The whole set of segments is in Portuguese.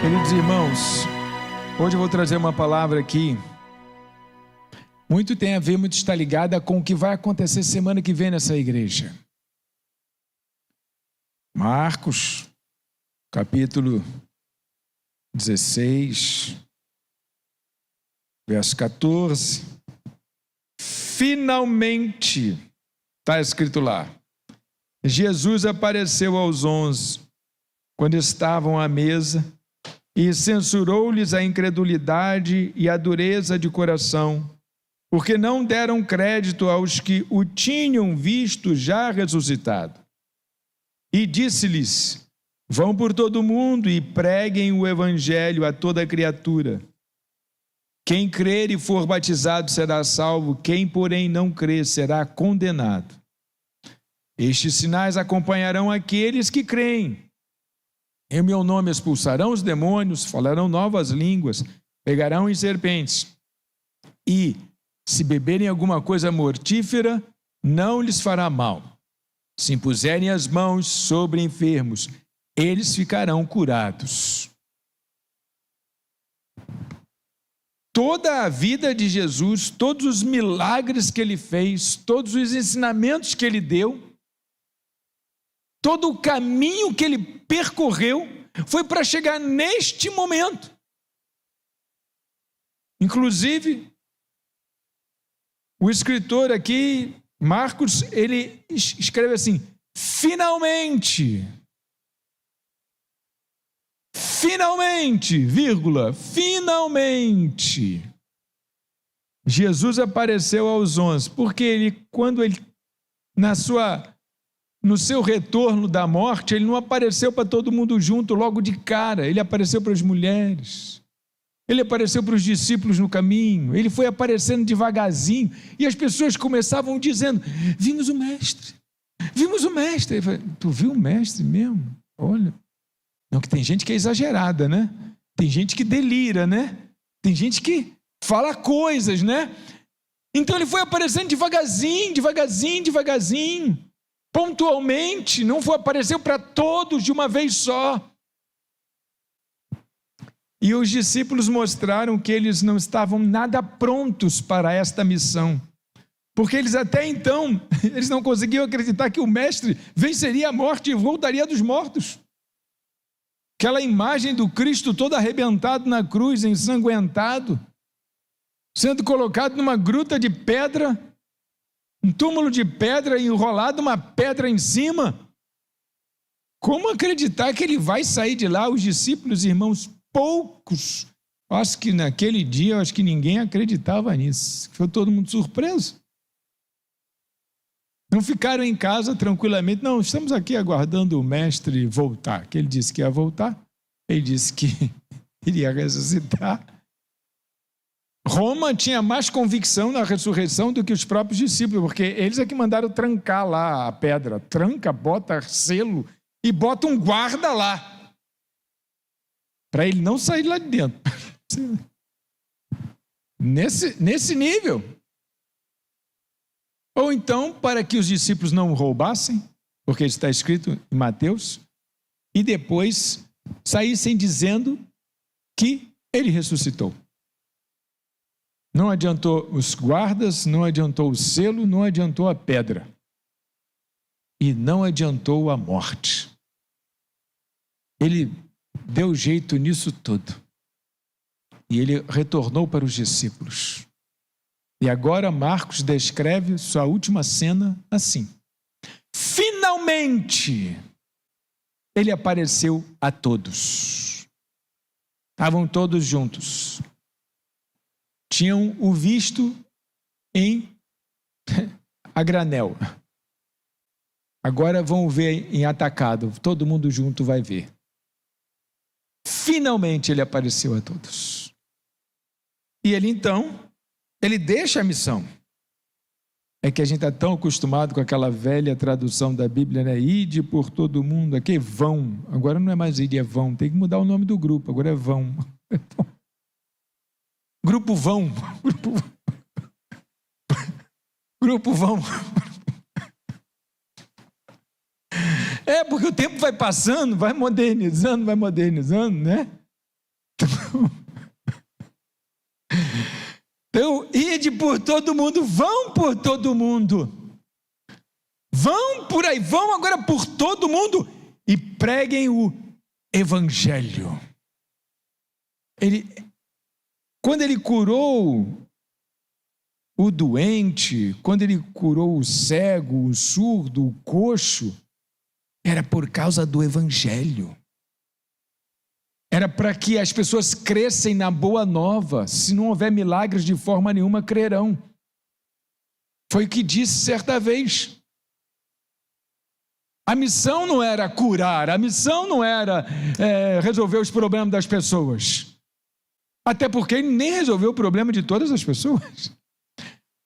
Queridos irmãos, hoje eu vou trazer uma palavra aqui. Muito tem a ver, muito está ligada com o que vai acontecer semana que vem nessa igreja. Marcos, capítulo 16, verso 14. Finalmente, está escrito lá, Jesus apareceu aos 11, quando estavam à mesa, e censurou-lhes a incredulidade e a dureza de coração, porque não deram crédito aos que o tinham visto já ressuscitado. E disse-lhes: vão por todo o mundo e preguem o evangelho a toda criatura. Quem crer e for batizado será salvo, quem, porém, não crer será condenado. Estes sinais acompanharão aqueles que creem. Em meu nome expulsarão os demônios, falarão novas línguas, pegarão em serpentes. E, se beberem alguma coisa mortífera, não lhes fará mal. Se impuserem as mãos sobre enfermos, eles ficarão curados. Toda a vida de Jesus, todos os milagres que ele fez, todos os ensinamentos que ele deu, todo o caminho que ele percorreu, foi para chegar neste momento. Inclusive, o escritor aqui, Marcos, ele escreve assim: finalmente, vírgula, finalmente, Jesus apareceu aos 11, porque quando ele, no seu retorno da morte, ele não apareceu para todo mundo junto logo de cara, ele apareceu para as mulheres, ele apareceu para os discípulos no caminho, ele foi aparecendo devagarzinho, e as pessoas começavam dizendo: vimos o mestre, vimos o mestre. Ele falou: tu viu o mestre mesmo? Olha, não, que tem gente que é exagerada, né? Tem gente que delira, né? Tem gente que fala coisas, né? Então ele foi aparecendo devagarzinho, pontualmente, não apareceu para todos de uma vez só. E os discípulos mostraram que eles não estavam nada prontos para esta missão, porque eles até então, eles não conseguiam acreditar que o mestre venceria a morte e voltaria dos mortos. Aquela imagem do Cristo todo arrebentado na cruz, ensanguentado, sendo colocado numa gruta de pedra, um túmulo de pedra, enrolado uma pedra em cima. Como acreditar que ele vai sair de lá? Os discípulos, irmãos, poucos, acho que naquele dia, acho que ninguém acreditava nisso. Foi todo mundo surpreso. Não ficaram em casa tranquilamente, não, estamos aqui aguardando o mestre voltar, que ele disse que ia voltar, ele disse que iria ressuscitar. Roma tinha mais convicção na ressurreição do que os próprios discípulos, porque eles é que mandaram trancar lá a pedra, tranca, bota selo e bota um guarda lá, para ele não sair lá de dentro. Nesse nível. Ou então, para que os discípulos não roubassem, porque está escrito em Mateus, e depois saíssem dizendo que ele ressuscitou. Não adiantou os guardas, não adiantou o selo, não adiantou a pedra. E não adiantou a morte. Ele deu jeito nisso tudo. E ele retornou para os discípulos. E agora Marcos descreve sua última cena assim: finalmente, ele apareceu a todos. Estavam todos juntos. Tinham o visto a granel. Agora vão ver em atacado. Todo mundo junto vai ver. Finalmente ele apareceu a todos. E ele então, ele deixa a missão. É que a gente está tão acostumado com aquela velha tradução da Bíblia, né? Ide por todo mundo, aqui é vão. Agora não é mais ide, é vão. Tem que mudar o nome do grupo, agora é vão. Grupo vão. Grupo vão. É, porque o tempo vai passando, vai modernizando, né? Então, ide por todo mundo, vão por todo mundo. Vão por aí, vão agora por todo mundo e preguem o Evangelho. Quando ele curou o doente, quando ele curou o cego, o surdo, o coxo, era por causa do Evangelho. Era para que as pessoas crescem na boa nova. Se não houver milagres, de forma nenhuma crerão. Foi o que disse certa vez. A missão não era curar, a missão não era resolver os problemas das pessoas. Até porque ele nem resolveu o problema de todas as pessoas.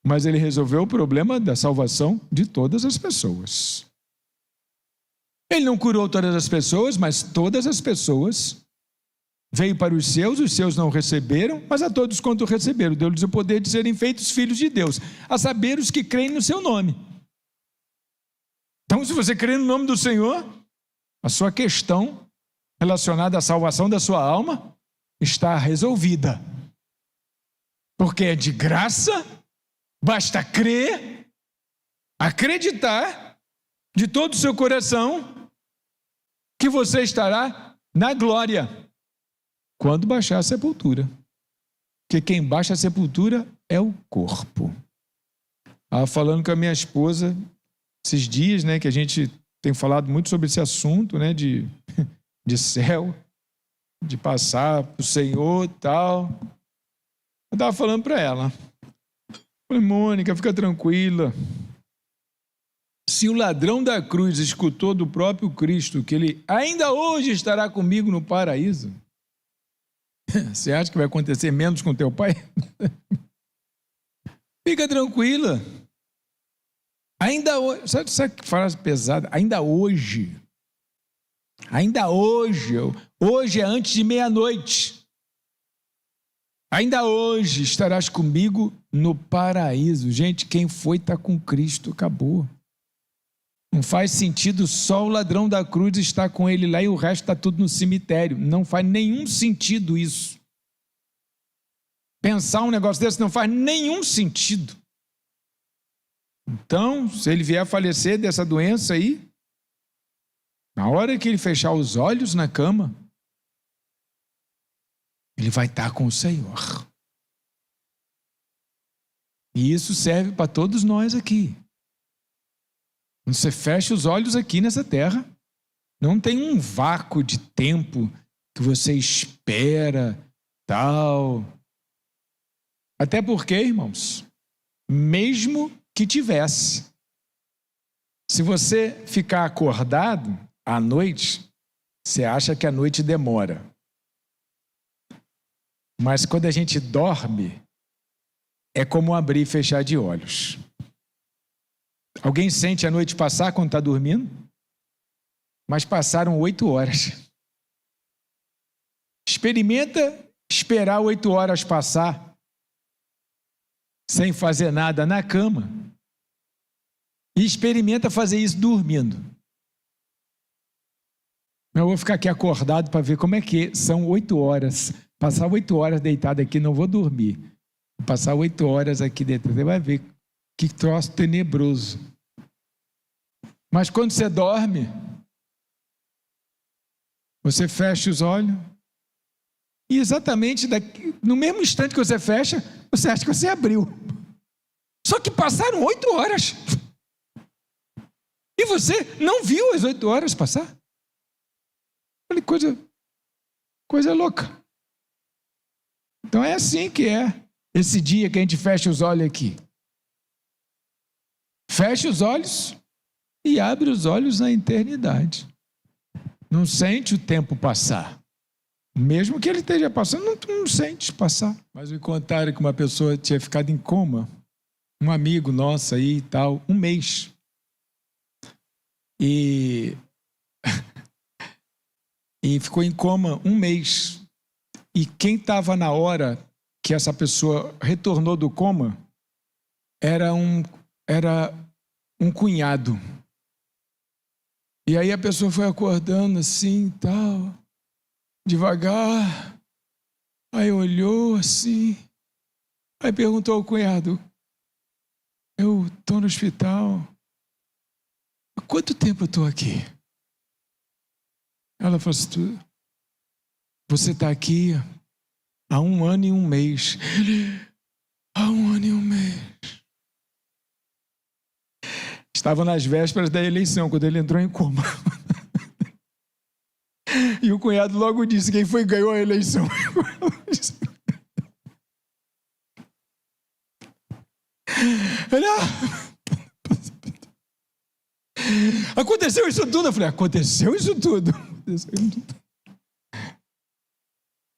Mas ele resolveu o problema da salvação de todas as pessoas. Ele não curou todas as pessoas, mas todas as pessoas. Veio para os seus não receberam, mas a todos quanto receberam, deu-lhes o poder de serem feitos filhos de Deus, a saber os que creem no seu nome. Então, se você crê no nome do Senhor, a sua questão relacionada à salvação da sua alma está resolvida. Porque é de graça, basta crer, acreditar de todo o seu coração que você estará na glória quando baixar a sepultura. Porque quem baixa a sepultura é o corpo. Estava falando com a minha esposa esses dias, né, que a gente tem falado muito sobre esse assunto, né, de céu, de passar para o Senhor e tal. Eu estava falando para ela. Falei, Mônica, fica tranquila. Se o ladrão da cruz escutou do próprio Cristo que ele ainda hoje estará comigo no paraíso, você acha que vai acontecer menos com teu pai? Fica tranquila. Ainda hoje, sabe que frase pesada? Ainda hoje, hoje é antes de meia-noite. Ainda hoje estarás comigo no paraíso. Gente, quem foi está com Cristo, acabou. Não faz sentido só o ladrão da cruz estar com ele lá e o resto está tudo no cemitério. Não faz nenhum sentido isso. Pensar um negócio desse não faz nenhum sentido. Então, se ele vier a falecer dessa doença aí, na hora que ele fechar os olhos na cama, ele vai estar com o Senhor. E isso serve para todos nós aqui. Quando você fecha os olhos aqui nessa terra, não tem um vácuo de tempo que você espera, tal. Até porque, irmãos, mesmo que tivesse, se você ficar acordado à noite, você acha que a noite demora. Mas quando a gente dorme, é como abrir e fechar de olhos. Alguém sente a noite passar quando está dormindo? Mas passaram 8 horas. Experimenta esperar 8 horas passar sem fazer nada na cama e experimenta fazer isso dormindo. Eu vou ficar aqui acordado para ver como é que são 8 horas. Passar 8 horas deitado aqui, não vou dormir. Vou passar 8 horas aqui deitado, você vai ver que troço tenebroso. Mas quando você dorme, você fecha os olhos e exatamente no mesmo instante que você fecha, você acha que você abriu. Só que passaram 8 horas. E você não viu as 8 horas passar. Olha que coisa louca. Então é assim que é esse dia que a gente fecha os olhos aqui. Fecha os olhos e abre os olhos na eternidade. Não sente o tempo passar. Mesmo que ele esteja passando, não sente passar. Mas me contaram que uma pessoa tinha ficado em coma. Um amigo nosso aí e tal, 1 mês. E ficou em coma 1 mês. E quem estava na hora que essa pessoa retornou do coma era um cunhado. E aí a pessoa foi acordando assim, tal, devagar. Aí olhou assim, aí perguntou ao cunhado: eu estou no hospital, há quanto tempo eu estou aqui? Ela falou assim: você está aqui há 1 ano e 1 mês. Há 1 ano e 1 mês. Estava nas vésperas da eleição, quando ele entrou em coma. E o cunhado logo disse: quem foi que ganhou a eleição? Ele, aconteceu isso tudo? Eu falei: aconteceu isso tudo.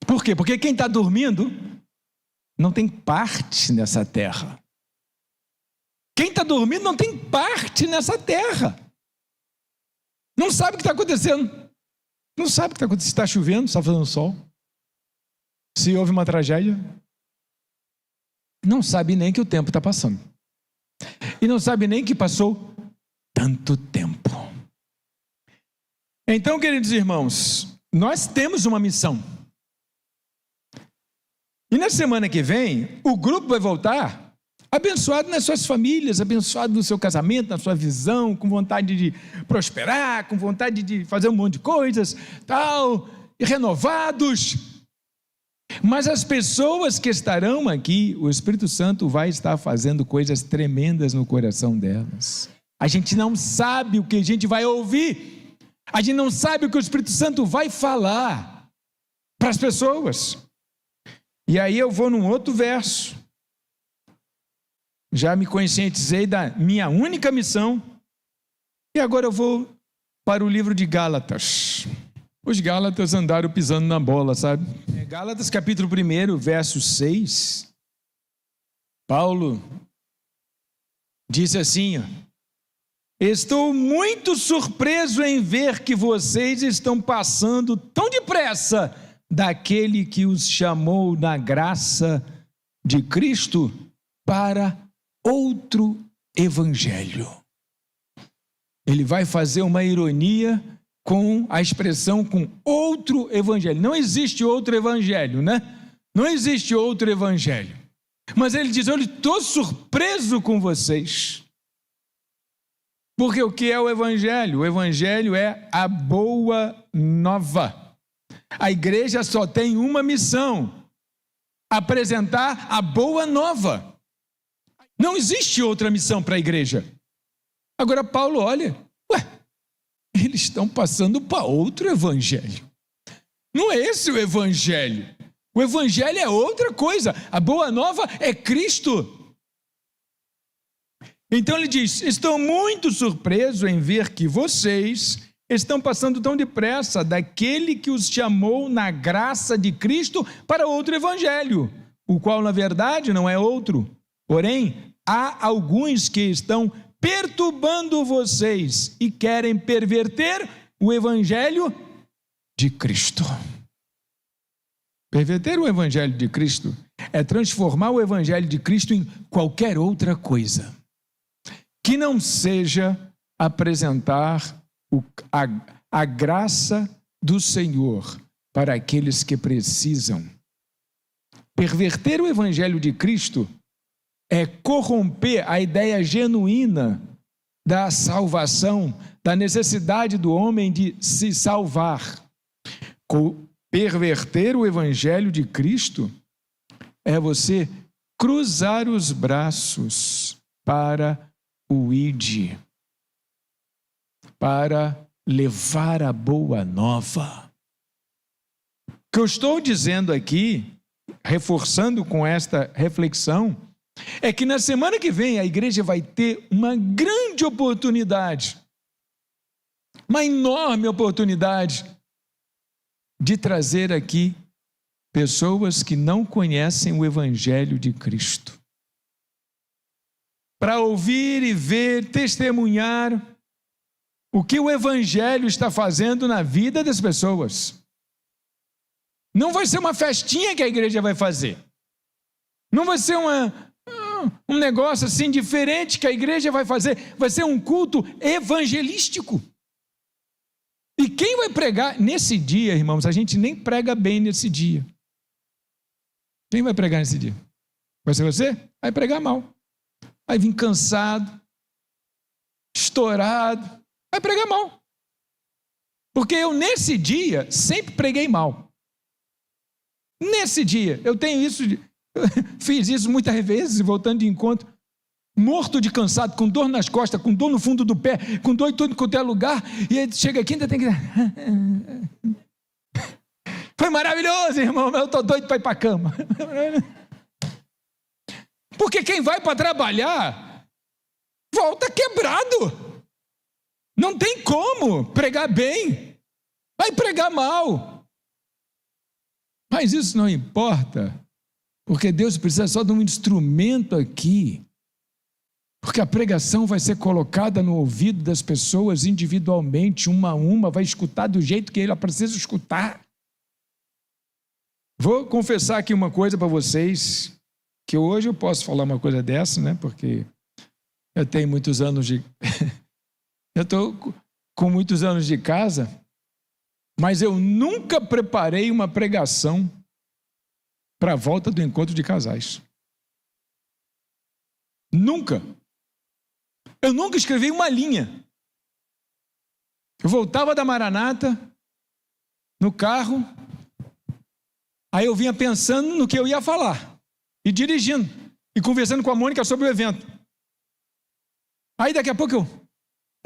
Por quê? Porque quem está dormindo não tem parte nessa terra. Quem está dormindo não tem parte nessa terra. Não sabe o que está acontecendo. Não sabe o que está acontecendo. Se está chovendo, se está fazendo sol. Se houve uma tragédia. Não sabe nem que o tempo está passando. E não sabe nem que passou tanto tempo. Então, queridos irmãos, nós temos uma missão. E na semana que vem, o grupo vai voltar abençoado nas suas famílias, abençoado no seu casamento, na sua visão, com vontade de prosperar, com vontade de fazer um monte de coisas, tal, e renovados. Mas as pessoas que estarão aqui, o Espírito Santo vai estar fazendo coisas tremendas no coração delas. A gente não sabe o que a gente vai ouvir. A gente não sabe o que o Espírito Santo vai falar para as pessoas. E aí eu vou num outro verso. Já me conscientizei da minha única missão. E agora eu vou para o livro de Gálatas. Os Gálatas andaram pisando na bola, sabe? Gálatas capítulo 1, verso 6. Paulo disse assim: estou muito surpreso em ver que vocês estão passando tão depressa daquele que os chamou na graça de Cristo para outro evangelho. Ele vai fazer uma ironia com a expressão com outro evangelho. Não existe outro evangelho, né? Não existe outro evangelho. Mas ele diz: eu estou surpreso com vocês. Porque o que é o evangelho? O evangelho é a boa nova. A igreja só tem uma missão: apresentar a boa nova. Não existe outra missão para a igreja. Agora Paulo olha, eles estão passando para outro evangelho. Não é esse o evangelho. O evangelho é outra coisa. A boa nova é Cristo. Então ele diz: estou muito surpreso em ver que vocês estão passando tão depressa daquele que os chamou na graça de Cristo para outro evangelho, o qual na verdade não é outro. Porém, há alguns que estão perturbando vocês e querem perverter o evangelho de Cristo. Perverter o evangelho de Cristo é transformar o evangelho de Cristo em qualquer outra coisa que não seja apresentar a graça do Senhor para aqueles que precisam. Perverter o evangelho de Cristo é corromper a ideia genuína da salvação, da necessidade do homem de se salvar. Perverter o evangelho de Cristo é você cruzar os braços para o ide, para levar a boa nova. O que eu estou dizendo aqui, reforçando com esta reflexão, é que na semana que vem a igreja vai ter uma grande oportunidade, uma enorme oportunidade de trazer aqui pessoas que não conhecem o evangelho de Cristo, para ouvir e ver, testemunhar o que o evangelho está fazendo na vida das pessoas. Não vai ser uma festinha que a igreja vai fazer, não vai ser um negócio assim diferente que a igreja vai fazer, vai ser um culto evangelístico. E quem vai pregar nesse dia, irmãos? A gente nem prega bem nesse dia. Quem vai pregar nesse dia? Vai ser você? Vai pregar mal. Vai vir cansado, estourado. Vai pregar mal. Porque eu, nesse dia, sempre preguei mal. Nesse dia, eu tenho isso, fiz isso muitas vezes, voltando de encontro, morto de cansado, com dor nas costas, com dor no fundo do pé, com dor em todo qualquer lugar, e aí chega aqui e ainda tem que... Foi maravilhoso, irmão, eu estou doido para ir para a cama. Porque quem vai para trabalhar, volta quebrado. Não tem como pregar bem, vai pregar mal. Mas isso não importa, porque Deus precisa só de um instrumento aqui. Porque a pregação vai ser colocada no ouvido das pessoas individualmente, uma a uma, vai escutar do jeito que ela precisa escutar. Vou confessar aqui uma coisa para vocês, que hoje eu posso falar uma coisa dessa, né? Porque eu tenho muitos anos de... eu estou com muitos anos de casa, mas eu nunca preparei uma pregação para a volta do encontro de casais. Nunca. Eu nunca escrevi uma linha. Eu voltava da Maranata, no carro, aí eu vinha pensando no que eu ia falar, e dirigindo, e conversando com a Mônica sobre o evento. Aí daqui a pouco eu,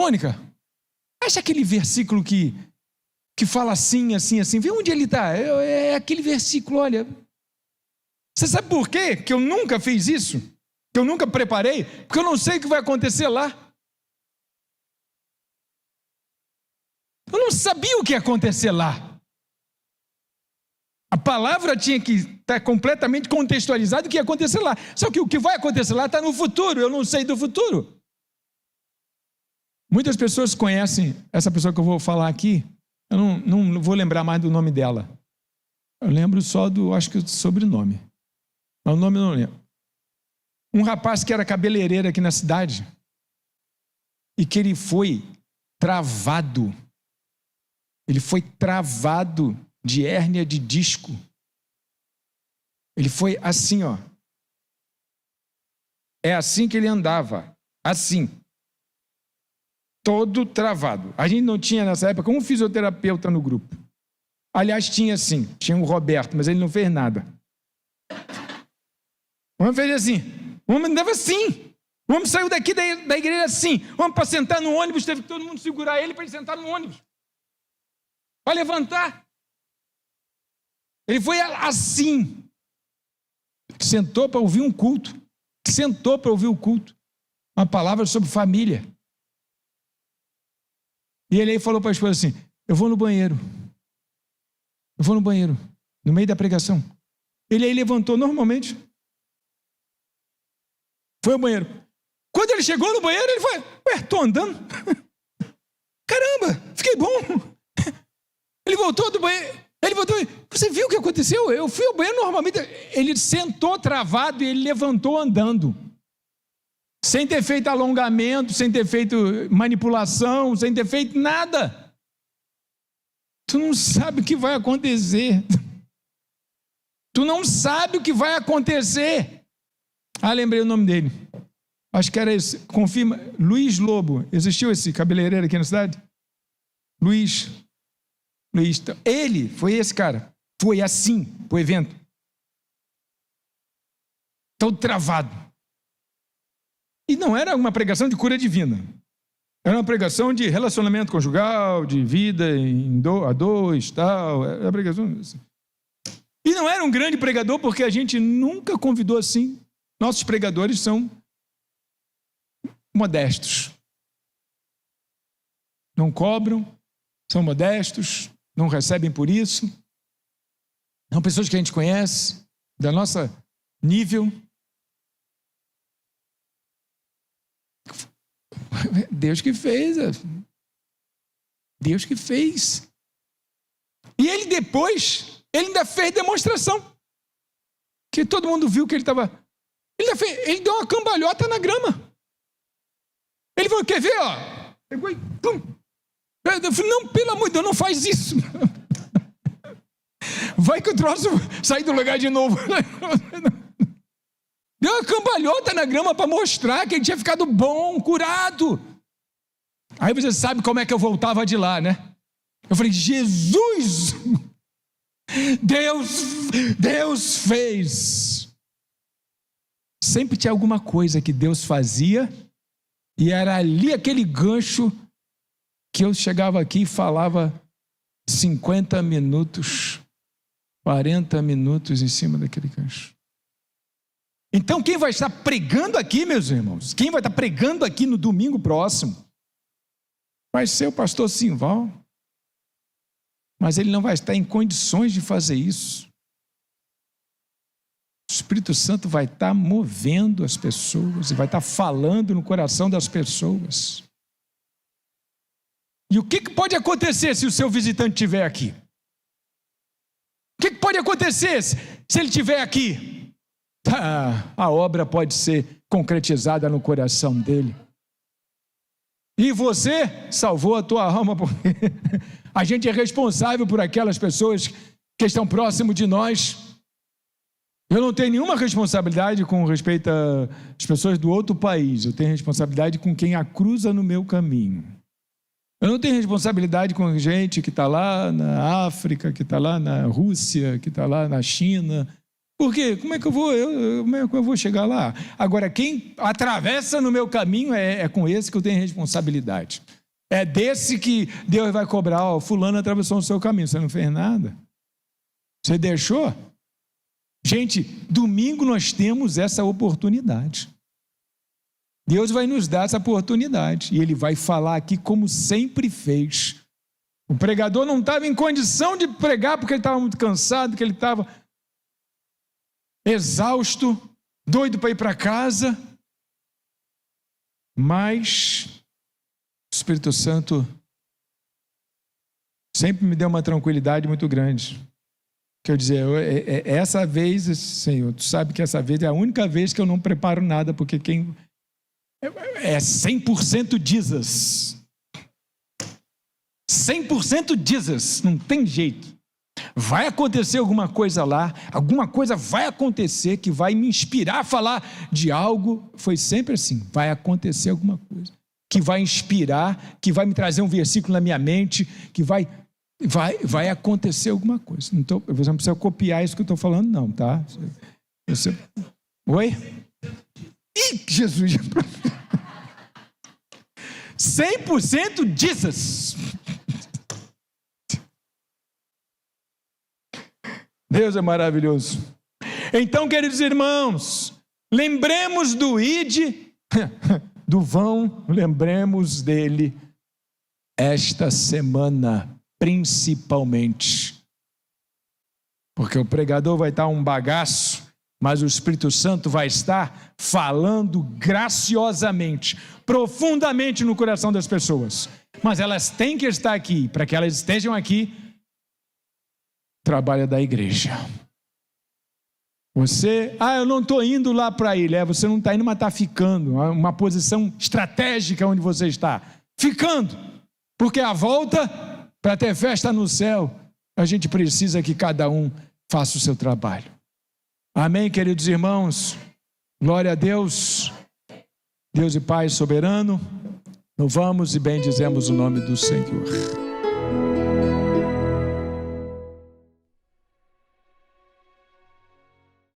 Mônica, acha aquele versículo que fala assim, assim, assim, vê onde ele está, é aquele versículo, olha. Você sabe por quê que eu nunca fiz isso? Que eu nunca preparei? Porque eu não sei o que vai acontecer lá. Eu não sabia o que ia acontecer lá. A palavra tinha que estar completamente contextualizada do que ia acontecer lá. Só que o que vai acontecer lá está no futuro, eu não sei do futuro. Muitas pessoas conhecem essa pessoa que eu vou falar aqui, eu não vou lembrar mais do nome dela. Eu lembro só acho que do sobrenome. Mas o nome eu não lembro. Um rapaz que era cabeleireiro aqui na cidade e que ele foi travado. Ele foi travado de hérnia de disco. Ele foi assim, ó. É assim que ele andava, assim. Todo travado. A gente não tinha nessa época um fisioterapeuta no grupo. Aliás, tinha sim, tinha o Roberto, mas ele não fez nada. O homem fez assim, o homem andava assim. O homem saiu daqui da igreja assim. O homem para sentar no ônibus, teve que todo mundo segurar ele para ele sentar no ônibus. Para levantar. Ele foi assim. Sentou para ouvir um culto. Sentou para ouvir o culto. Uma palavra sobre família. E ele aí falou para a esposa assim, eu vou no banheiro. Eu vou no banheiro. No meio da pregação. Ele aí levantou normalmente. Foi ao banheiro. Quando ele chegou no banheiro, ele foi, estou andando. Caramba, fiquei bom. Ele voltou do banheiro. Ele voltou. Você viu o que aconteceu? Eu fui ao banheiro normalmente. Ele sentou travado e ele levantou andando. Sem ter feito alongamento, sem ter feito manipulação, sem ter feito nada. Tu não sabe o que vai acontecer. Tu não sabe o que vai acontecer. Ah, lembrei o nome dele. Acho que era esse. Confirma. Luiz Lobo. Existiu esse cabeleireiro aqui na cidade? Luiz. Ele foi esse cara. Foi assim pro evento. Todo travado. E não era uma pregação de cura divina. Era uma pregação de relacionamento conjugal, de vida a dois, tal. Era uma pregação assim. E não era um grande pregador porque a gente nunca convidou assim. Nossos pregadores são modestos. Não cobram, são modestos, não recebem por isso. São pessoas que a gente conhece, da nossa nível. Deus que fez. Deus que fez. E ele depois, ele ainda fez demonstração. Que todo mundo viu que ele estava... Ele deu uma cambalhota na grama. Ele falou, quer ver, ó? Pegou e pum. Eu falei, não, pelo amor de Deus, não faz isso. Vai que o troço sai do lugar de novo. Deu uma cambalhota na grama para mostrar que ele tinha ficado bom, curado. Aí você sabe como é que eu voltava de lá, né? Eu falei, Jesus, Deus fez. Sempre tinha alguma coisa que Deus fazia, e era ali aquele gancho que eu chegava aqui e falava 50 minutos, 40 minutos em cima daquele gancho. Então quem vai estar pregando aqui, meus irmãos, quem vai estar pregando aqui no domingo próximo, vai ser o pastor Simval, mas ele não vai estar em condições de fazer isso. O Espírito Santo vai estar movendo as pessoas e vai estar falando no coração das pessoas. E o que pode acontecer se o seu visitante estiver aqui? O que pode acontecer se ele estiver aqui? A obra pode ser concretizada no coração dele. E você salvou a tua alma, porque a gente é responsável por aquelas pessoas que estão próximo de nós. Eu não tenho nenhuma responsabilidade com respeito às pessoas do outro país. Eu tenho responsabilidade com quem a cruza no meu caminho. Eu não tenho responsabilidade com gente que está lá na África, que está lá na Rússia, que está lá na China. Por quê? Como é que eu vou chegar lá? Agora, quem atravessa no meu caminho é com esse que eu tenho responsabilidade. É desse que Deus vai cobrar. Fulano atravessou o seu caminho, você não fez nada. Você deixou? Gente, domingo nós temos essa oportunidade. Deus vai nos dar essa oportunidade. E Ele vai falar aqui como sempre fez. O pregador não estava em condição de pregar porque ele estava muito cansado, que ele estava exausto, doido para ir para casa. Mas o Espírito Santo sempre me deu uma tranquilidade muito grande. Quer dizer, essa vez, Senhor, tu sabe que essa vez é a única vez que eu não preparo nada, porque quem é 100% Jesus. 100% Jesus, não tem jeito. Vai acontecer alguma coisa lá, alguma coisa vai acontecer que vai me inspirar a falar de algo. Foi sempre assim, vai acontecer alguma coisa que vai inspirar, que vai me trazer um versículo na minha mente, que vai acontecer alguma coisa. Então, você não precisa copiar isso que eu estou falando, não, tá? Oi? Ih, Jesus! 100% Jesus! Deus é maravilhoso. Então, queridos irmãos, lembremos do ide, do vão, lembremos dele esta semana, principalmente. Porque o pregador vai estar um bagaço, mas o Espírito Santo vai estar falando graciosamente, profundamente no coração das pessoas. Mas elas têm que estar aqui, para que elas estejam aqui, trabalho da igreja. Você, eu não estou indo lá para ele. Você não está indo, mas está ficando. Uma posição estratégica onde você está. Ficando. Porque a volta, para ter festa no céu, a gente precisa que cada um faça o seu trabalho. Amém, queridos irmãos? Glória a Deus. Deus e Pai soberano, louvamos e bendizemos o nome do Senhor.